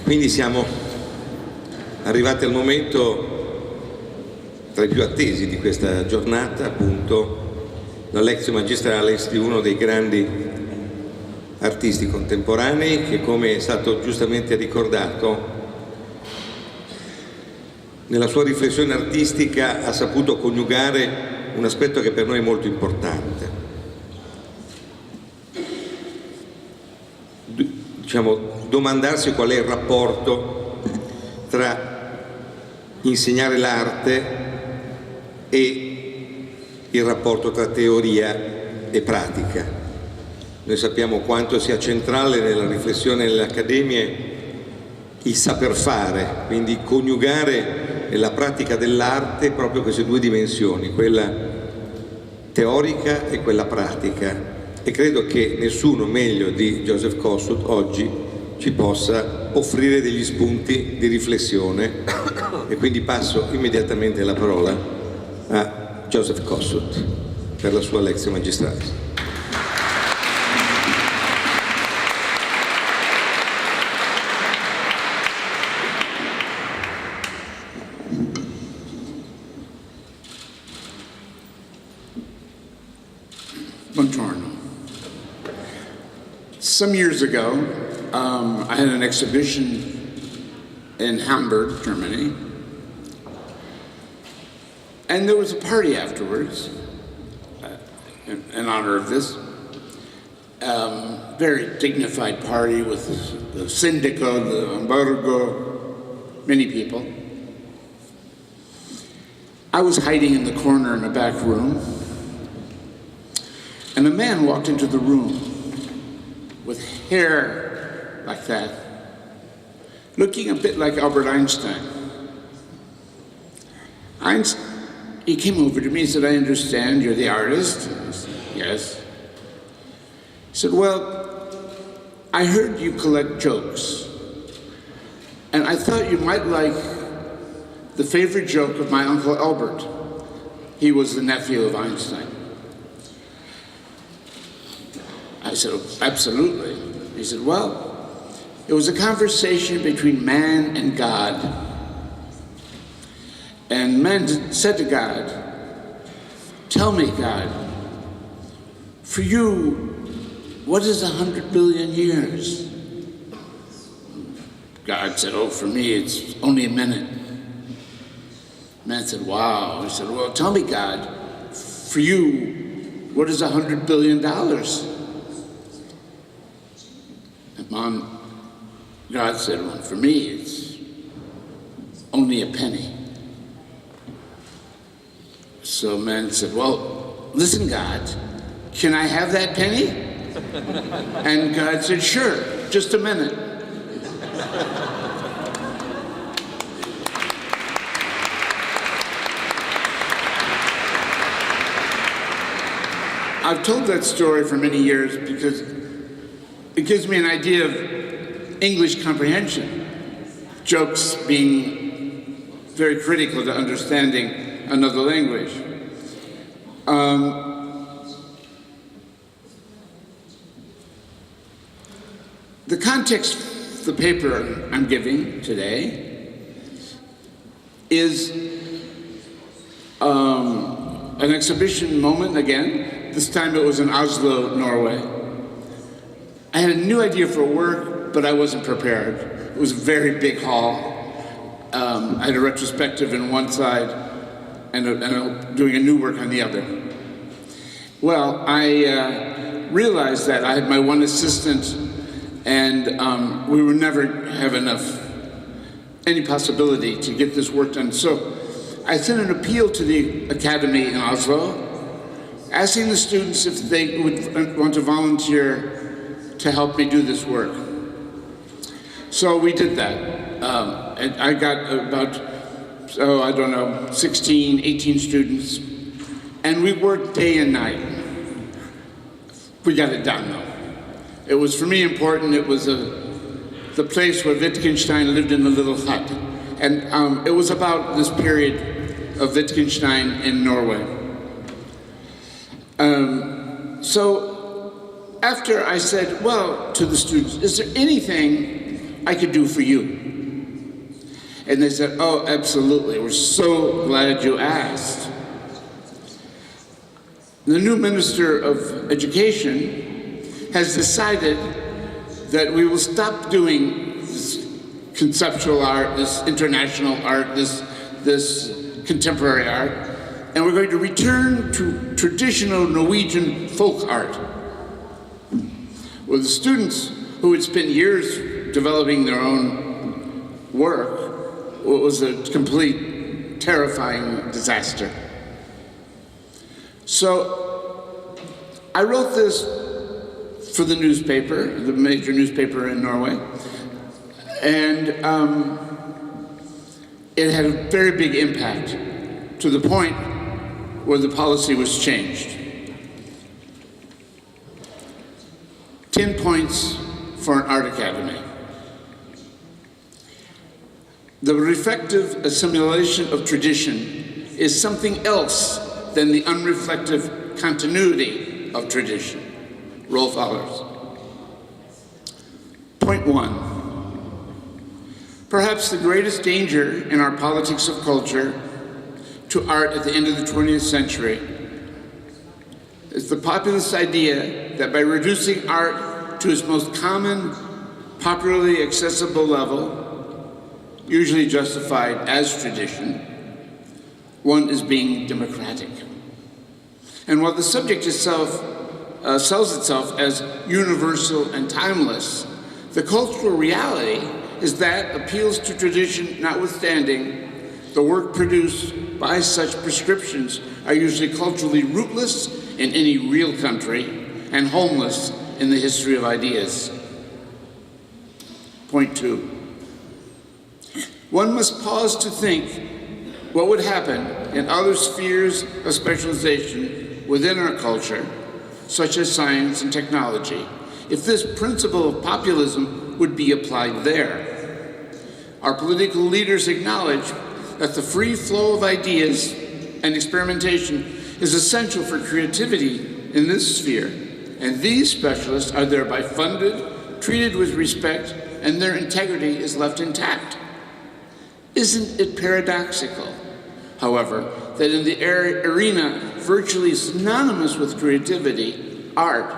Quindi siamo arrivati al momento tra i più attesi di questa giornata, appunto la lectio magistralis di uno dei grandi artisti contemporanei che, come è stato giustamente ricordato, nella sua riflessione artistica ha saputo coniugare un aspetto che per noi è molto importante. Diciamo, domandarsi qual è il rapporto tra insegnare l'arte e il rapporto tra teoria e pratica. Noi sappiamo quanto sia centrale nella riflessione delle accademie il saper fare, quindi coniugare nella pratica dell'arte proprio queste due dimensioni, quella teorica e quella pratica. E credo che nessuno meglio di Joseph Kosuth oggi ci possa offrire degli spunti di riflessione e quindi passo immediatamente la parola a Joseph Kosuth per la sua lectio magistralis. Buongiorno. Some years ago, I had an exhibition in Hamburg, Germany, and there was a party afterwards in honor of this. Very dignified party with the Syndico, the Hamburgo, many people. I was hiding in the corner in a back room, and a man walked into the room with hair like that, looking a bit like Albert Einstein. He came over to me and said, "I understand you're the artist." I said, "Yes." He said, "Well, I heard you collect jokes, and I thought you might like the favorite joke of my Uncle Albert." He was the nephew of Einstein. I said, "Absolutely." He said, "Well, it was a conversation between man and God. And man said to God, 'Tell me, God, for you, what is 100 billion years?' God said, 'Oh, for me, it's only a minute.' Man said, 'Wow.' He said, 'Well, tell me, God, for you, what is $100 billion?' And God said, 'Well, for me, it's only a penny.' So man said, 'Well, listen, God, can I have that penny?' And God said, 'Sure, just a minute.' I've told that story for many years because it gives me an idea of English comprehension, jokes being very critical to understanding another language. The context of the paper I'm giving today is an exhibition moment again. This time it was in Oslo, Norway. I had a new idea for work, but I wasn't prepared. It was a very big hall. I had a retrospective on one side and doing a new work on the other. Well, I realized that I had my one assistant and we would never have any possibility to get this work done. So I sent an appeal to the Academy in Oslo, asking the students if they would want to volunteer to help me do this work. So we did that. And I got about, 16, 18 students, and we worked day and night. We got it done, though. It was, for me, important. It was the place where Wittgenstein lived in a little hut. And it was about this period of Wittgenstein in Norway. So after I said, well, to the students, is there anything I could do for you? And they said, oh, absolutely. We're so glad you asked. The new Minister of Education has decided that we will stop doing this conceptual art, this international art, this contemporary art, and we're going to return to traditional Norwegian folk art. Well, the students who had spent years developing their own work, it was a complete, terrifying disaster. So I wrote this for the newspaper, the major newspaper in Norway, and it had a very big impact to the point where the policy was changed. 10 points for an art academy. The reflective assimilation of tradition is something else than the unreflective continuity of tradition. Roll follows. Point 1. Perhaps the greatest danger in our politics of culture to art at the end of the 20th century is the populist idea that by reducing art to its most common, popularly accessible level, usually justified as tradition, one is being democratic. And while the subject itself sells itself as universal and timeless, the cultural reality is that appeals to tradition notwithstanding, the work produced by such prescriptions are usually culturally rootless in any real country and homeless in the history of ideas. Point 2. One must pause to think what would happen in other spheres of specialization within our culture, such as science and technology, if this principle of populism would be applied there. Our political leaders acknowledge that the free flow of ideas and experimentation is essential for creativity in this sphere, and these specialists are thereby funded, treated with respect, and their integrity is left intact. Isn't it paradoxical, however, that in the arena virtually synonymous with creativity, art,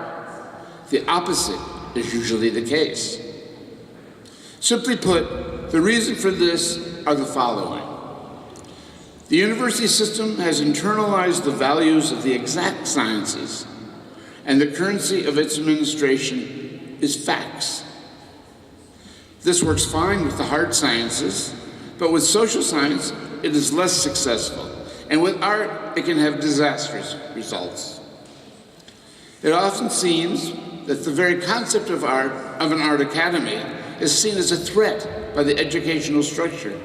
the opposite is usually the case? Simply put, the reason for this are the following. The university system has internalized the values of the exact sciences, and the currency of its administration is facts. This works fine with the hard sciences, but with social science, it is less successful. And with art, it can have disastrous results. It often seems that the very concept of art, of an art academy, is seen as a threat by the educational structure.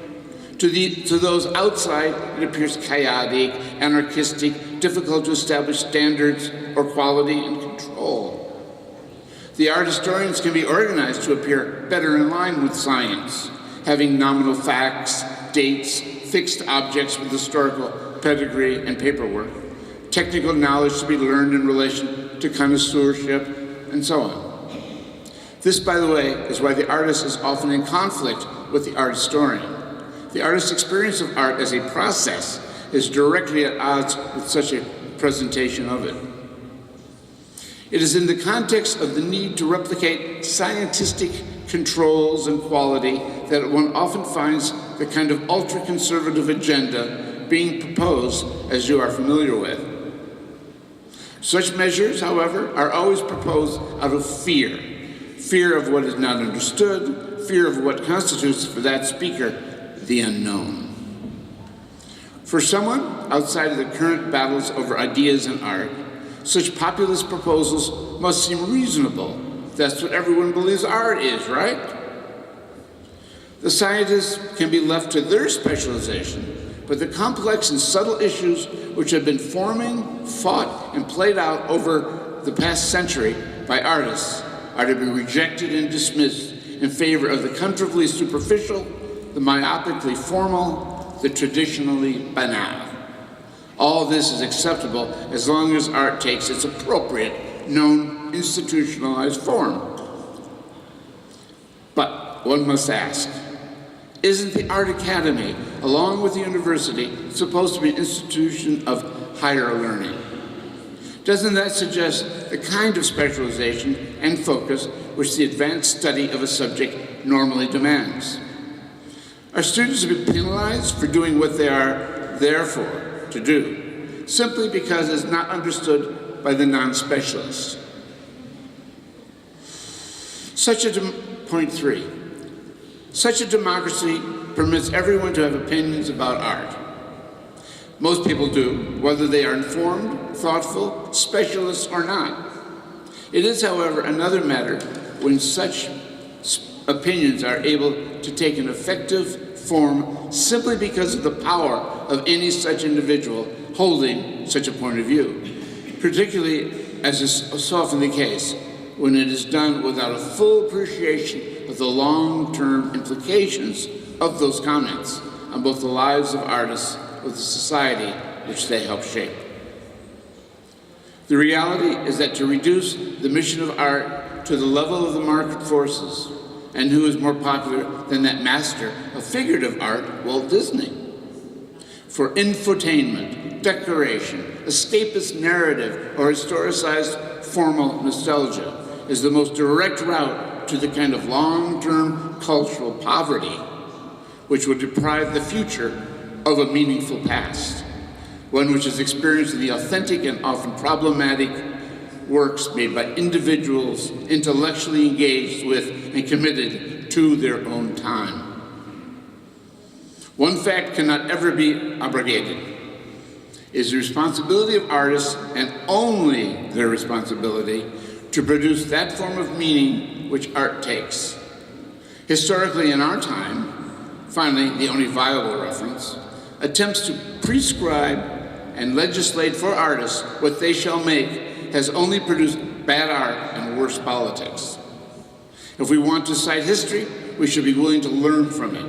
To those outside, it appears chaotic, anarchistic, difficult to establish standards or quality and control. The art historians can be organized to appear better in line with science, having nominal facts, dates, fixed objects with historical pedigree and paperwork, technical knowledge to be learned in relation to connoisseurship, and so on. This, by the way, is why the artist is often in conflict with the art historian. The artist's experience of art as a process is directly at odds with such a presentation of it. It is in the context of the need to replicate scientific controls and quality that one often finds the kind of ultra-conservative agenda being proposed, as you are familiar with. Such measures, however, are always proposed out of fear. Fear of what is not understood, fear of what constitutes, for that speaker, the unknown. For someone outside of the current battles over ideas and art, such populist proposals must seem reasonable. That's what everyone believes art is, right? The scientists can be left to their specialization, but the complex and subtle issues which have been forming, fought, and played out over the past century by artists are to be rejected and dismissed in favor of the comfortably superficial, the myopically formal, the traditionally banal. All this is acceptable as long as art takes its appropriate, known, institutionalized form. But one must ask, isn't the Art Academy, along with the university, supposed to be an institution of higher learning? Doesn't that suggest the kind of specialization and focus which the advanced study of a subject normally demands? Are students to be penalized for doing what they are there for, to do, simply because it's not understood by the non-specialists? Point 3. Such a democracy permits everyone to have opinions about art. Most people do, whether they are informed, thoughtful, specialists, or not. It is, however, another matter when such opinions are able to take an effective form simply because of the power of any such individual holding such a point of view, particularly, as is so often the case, when it is done without a full appreciation of the long-term implications of those comments on both the lives of artists or the society which they help shape. The reality is that to reduce the mission of art to the level of the market forces, and who is more popular than that master of figurative art, Walt Disney? For infotainment, decoration, escapist narrative, or historicized formal nostalgia is the most direct route to the kind of long-term cultural poverty which would deprive the future of a meaningful past, one which is experienced in the authentic and often problematic works made by individuals intellectually engaged with and committed to their own time. One fact cannot ever be abrogated. It is the responsibility of artists, and only their responsibility, to produce that form of meaning which art takes. Historically, in our time, finally, the only viable reference, attempts to prescribe and legislate for artists what they shall make has only produced bad art and worse politics. If we want to cite history, we should be willing to learn from it.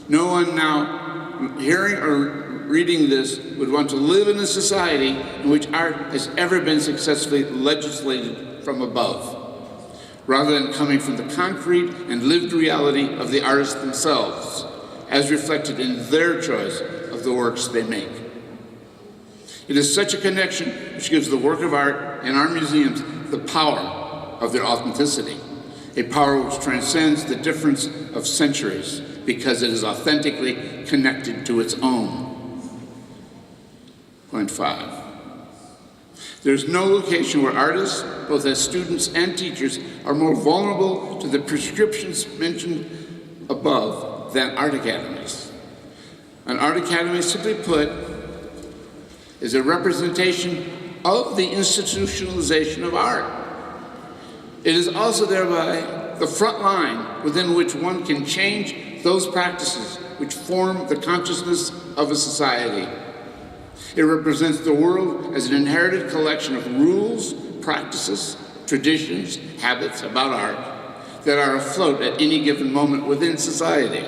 No one now hearing or reading this would want to live in a society in which art has ever been successfully legislated from above, rather than coming from the concrete and lived reality of the artists themselves, as reflected in their choice of the works they make. It is such a connection which gives the work of art in our museums the power of their authenticity, a power which transcends the difference of centuries because it is authentically connected to its own. Point 5. There is no location where artists, both as students and teachers, are more vulnerable to the prescriptions mentioned above than art academies. An art academy, simply put, is a representation of the institutionalization of art. It is also thereby the front line within which one can change those practices which form the consciousness of a society. It represents the world as an inherited collection of rules, practices, traditions, habits about art that are afloat at any given moment within society.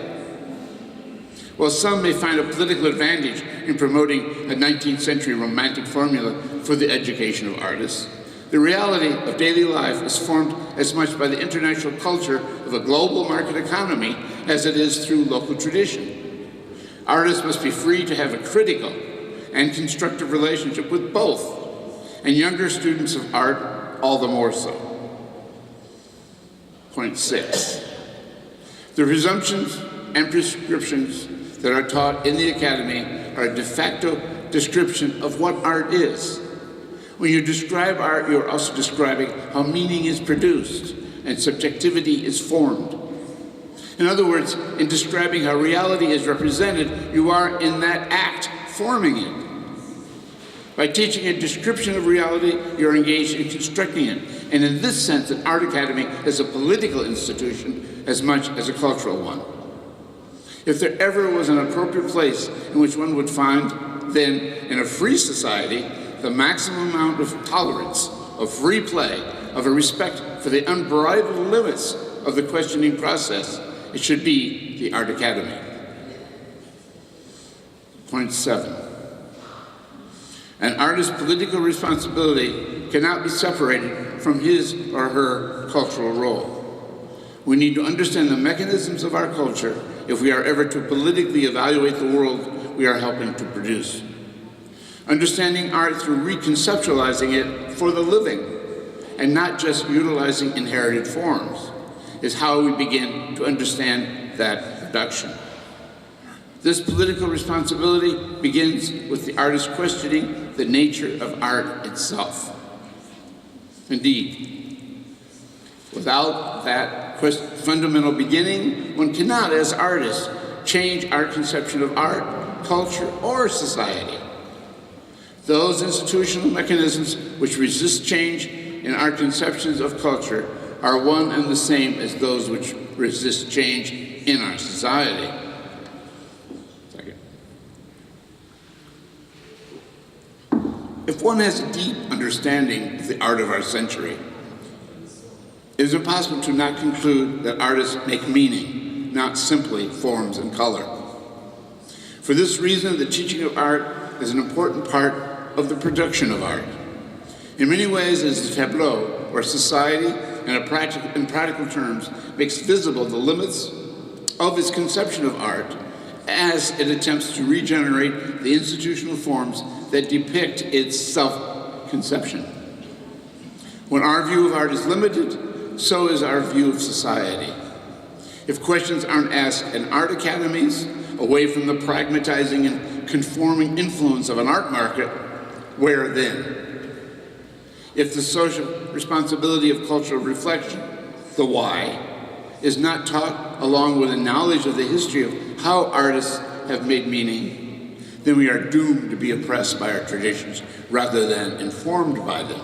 While some may find a political advantage in promoting a 19th century romantic formula for the education of artists, the reality of daily life is formed as much by the international culture of a global market economy as it is through local tradition. Artists must be free to have a critical and constructive relationship with both, and younger students of art all the more so. Point 6. The presumptions and prescriptions that are taught in the Academy are a de facto description of what art is. When you describe art, you're also describing how meaning is produced and subjectivity is formed. In other words, in describing how reality is represented, you are in that act forming it. By teaching a description of reality, you're engaged in constructing it. And in this sense, an art academy is a political institution as much as a cultural one. If there ever was an appropriate place in which one would find, then, in a free society, the maximum amount of tolerance, of free play, of a respect for the unbridled limits of the questioning process, it should be the Art Academy. Point 7. An artist's political responsibility cannot be separated from his or her cultural role. We need to understand the mechanisms of our culture if we are ever to politically evaluate the world we are helping to produce. Understanding art through reconceptualizing it for the living and not just utilizing inherited forms is how we begin to understand that production. This political responsibility begins with the artist questioning the nature of art itself. Indeed, without that fundamental beginning, one cannot, as artists, change our conception of art, culture, or society. Those institutional mechanisms which resist change in our conceptions of culture are one and the same as those which resist change in our society. If one has a deep understanding of the art of our century, it is impossible to not conclude that artists make meaning, not simply forms and color. For this reason, the teaching of art is an important part of the production of art. In many ways, it is a tableau where society, in practical terms, makes visible the limits of its conception of art as it attempts to regenerate the institutional forms that depict its self-conception. When our view of art is limited, so is our view of society. If questions aren't asked in art academies, away from the pragmatizing and conforming influence of an art market, where then? If the social responsibility of cultural reflection, the why, is not taught along with a knowledge of the history of how artists have made meaning, then we are doomed to be oppressed by our traditions rather than informed by them.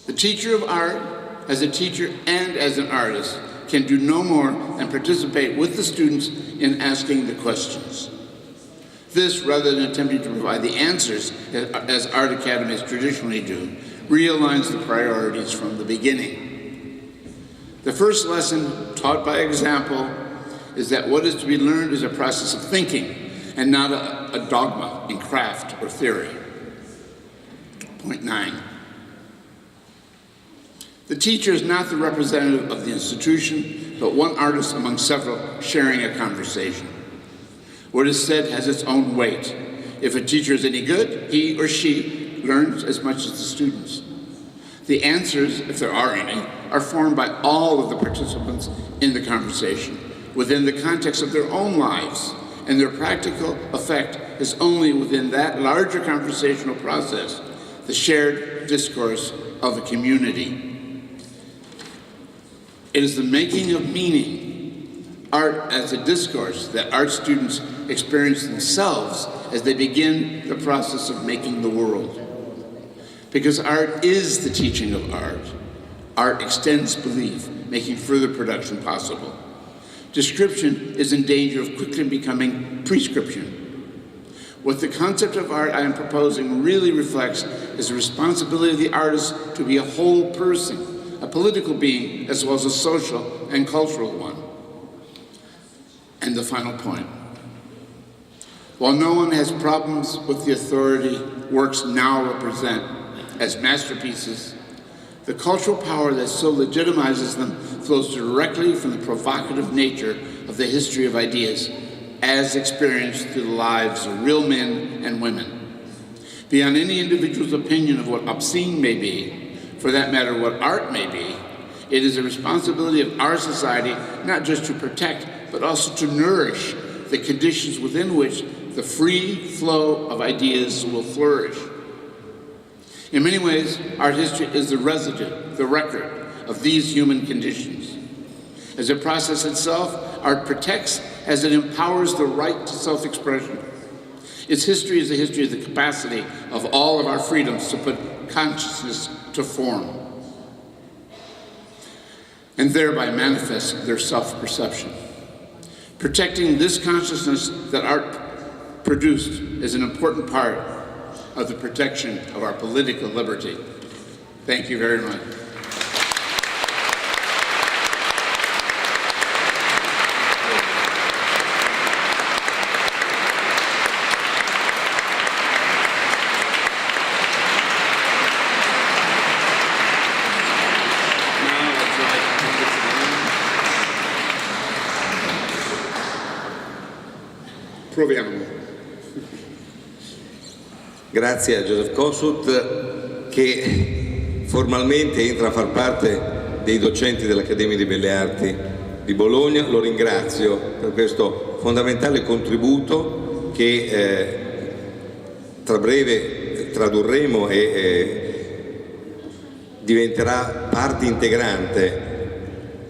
The teacher of art, as a teacher and as an artist, can do no more than participate with the students in asking the questions. This, rather than attempting to provide the answers, as art academies traditionally do, realigns the priorities from the beginning. The first lesson, taught by example, is that what is to be learned is a process of thinking and not a dogma in craft or theory. Point 9. The teacher is not the representative of the institution, but one artist among several sharing a conversation. What is said has its own weight. If a teacher is any good, he or she learns as much as the students. The answers, if there are any, are formed by all of the participants in the conversation, within the context of their own lives, and their practical effect is only within that larger conversational process, the shared discourse of a community. It is the making of meaning, art as a discourse, that art students experience themselves as they begin the process of making the world. Because art is the teaching of art. Art extends belief, making further production possible. Description is in danger of quickly becoming prescription. What the concept of art I am proposing really reflects is the responsibility of the artist to be a whole person, a political being, as well as a social and cultural one. And the final point. While no one has problems with the authority works now represent as masterpieces, the cultural power that so legitimizes them flows directly from the provocative nature of the history of ideas as experienced through the lives of real men and women. Beyond any individual's opinion of what obscene may be, for that matter what art may be, it is a responsibility of our society not just to protect, but also to nourish the conditions within which the free flow of ideas will flourish. In many ways, art history is the resident, the record of these human conditions. As a process itself, art protects as it empowers the right to self-expression. Its history is the history of the capacity of all of our freedoms to put consciousness to form, and thereby manifest their self-perception. Protecting this consciousness that art produced is an important part of the protection of our political liberty. Thank you very much. Now I'd like to Proviamo. Grazie a Joseph Kosuth, che formalmente entra a far parte dei docenti dell'Accademia di Belle Arti di Bologna. Lo ringrazio per questo fondamentale contributo che tra breve tradurremo e diventerà parte integrante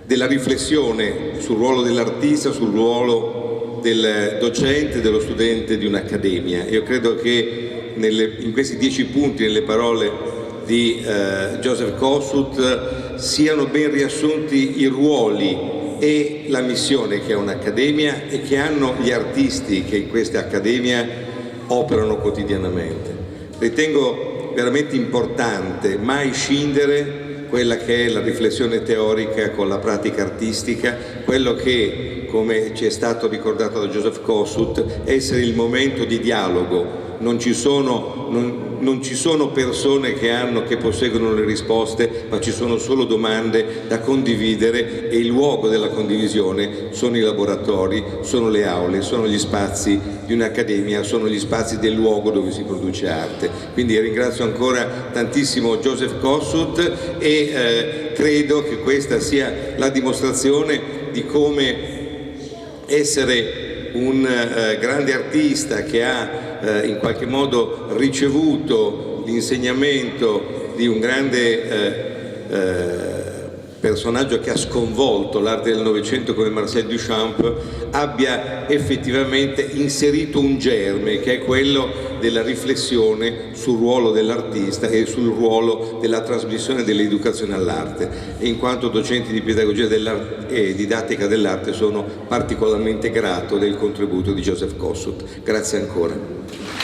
della riflessione sul ruolo dell'artista, sul ruolo del docente, dello studente di un'accademia. Io credo che in questi 10 punti, nelle parole di Joseph Kosuth, siano ben riassunti i ruoli e la missione che ha un'accademia e che hanno gli artisti che in questa accademia operano quotidianamente. Ritengo veramente importante mai scindere quella che è la riflessione teorica con la pratica artistica, quello che, come ci è stato ricordato da Joseph Kosuth, essere il momento di dialogo. Non ci sono persone che posseggono le risposte, ma ci sono solo domande da condividere, e il luogo della condivisione sono i laboratori, sono le aule, sono gli spazi di un'accademia, sono gli spazi del luogo dove si produce arte. Quindi ringrazio ancora tantissimo Joseph Kosuth e credo che questa sia la dimostrazione di come essere un grande artista che ha in qualche modo ricevuto l'insegnamento di un grande personaggio che ha sconvolto l'arte del Novecento come Marcel Duchamp, abbia effettivamente inserito un germe che è quello della riflessione sul ruolo dell'artista e sul ruolo della trasmissione dell'educazione all'arte. E in quanto docente di pedagogia e didattica dell'arte sono particolarmente grato del contributo di Joseph Kosuth. Grazie ancora.